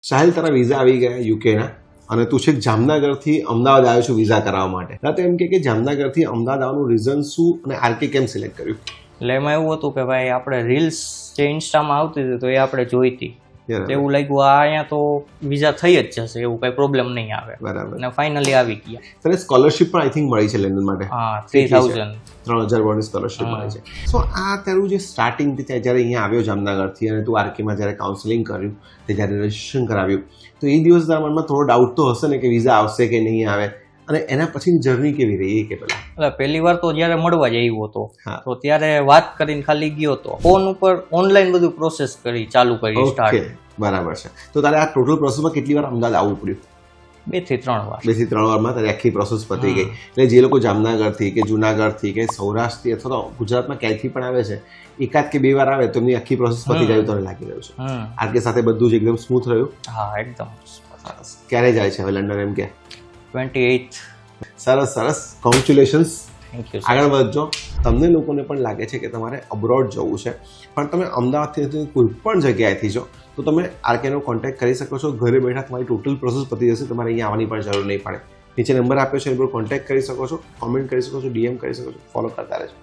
સાહિલ, તારા વિઝા આવી ગયા યુકેના અને તું છેક જામનગરથી અમદાવાદ આવ્યો છું વિઝા કરાવવા માટે. તો એમ કે જામનગરથી અમદાવાદ આવવાનું રીઝન શું અને આરકે કેમ સિલેક્ટ કર્યું? એટલે એમાં એવું હતું કે ભાઈ આપણે રીલ્સ જે ઇન્સ્ટામાં આવતી હતી તો એ આપણે જોઈતી, એવું લાગ્યું આ અહીંયા તો વિઝા થઈ જ જશે, એવું કઈ પ્રોબ્લેમ નહીં આવે. બરાબર. અને ફાઇનલી આવી ગયા. તને સ્કોલરશિપ પણ આઈ થિંક મળી છે લંડન માટે? હા, 3000 સ્કોલરશિપ મળે છે. સો આ તારું જે સ્ટાર્ટિંગ થી જ્યારે અહીંયા આવ્યો જામનગરથી અને તું આરકેમાં જ્યારે કાઉન્સેલિંગ કર્યું તે જ્યારે રજીસ્ટ્રેશન કરાવ્યું તો એ દિવસ તારા મનમાં થોડો ડાઉટ તો હશે ને કે વિઝા આવશે કે નહીં આવે, અને એના પછીની જર્ની કેવી રહી એ કે પેલા? એટલે પહેલી વાર તો જ્યારે મળવા જ આવ્યો હતો તો ત્યારે વાત કરીને ખાલી ગયો હતો, ફોન ઉપર ઓનલાઈન બધું પ્રોસેસ કરી ચાલુ કરી સ્ટાર્ટ. બરાબર છે. તો તારે આ ટોટલ પ્રોસેસમાં કેટલી વાર અમદાવાદ આવવું પડ્યું? 2 થી 3 વાર. 2 થી 3 વારમાં તારી આખી પ્રોસેસ પતી ગઈ. એટલે જે લોકો જામનગરથી કે જુનાગઢથી કે સૌરાષ્ટ્રથી અથવા તો ગુજરાતમાં ક્યાંયથી પણ આવે છે, એકાદ કે 2 વાર આવે તો એમની આખી પ્રોસેસ પતી જાય તને લાગી રહ્યું છે. આરકે સાથે બધું જ એકદમ સ્મૂથ રહ્યું? હા, એકદમ. ક્યારે જાય છે હવે લંડન એમ કે? 28. સરસ સરસ, કોંગ્રેચ્યુલેશન્સ. Thank you. આગળ વધજો. તમને લોકોને પણ લાગે છે કે તમારે અબ્રોડ જવું છે પણ તમે અમદાવાદથી કોઈ પણ જગ્યાએથી જો તો તમે આરકેનો કોન્ટેક્ટ કરી શકો છો. ઘરે બેઠા તમારી ટોટલ પ્રોસેસ પતી જશે, તમારે અહીંયા આવવાની પણ જરૂર નહીં પડે. નીચે નંબર આપ્યો છે એ પર કોન્ટેક્ટ કરી શકો છો, કોમેન્ટ કરી શકો છો, ડીએમ કરી શકો છો. ફોલો કરતા રહેજો.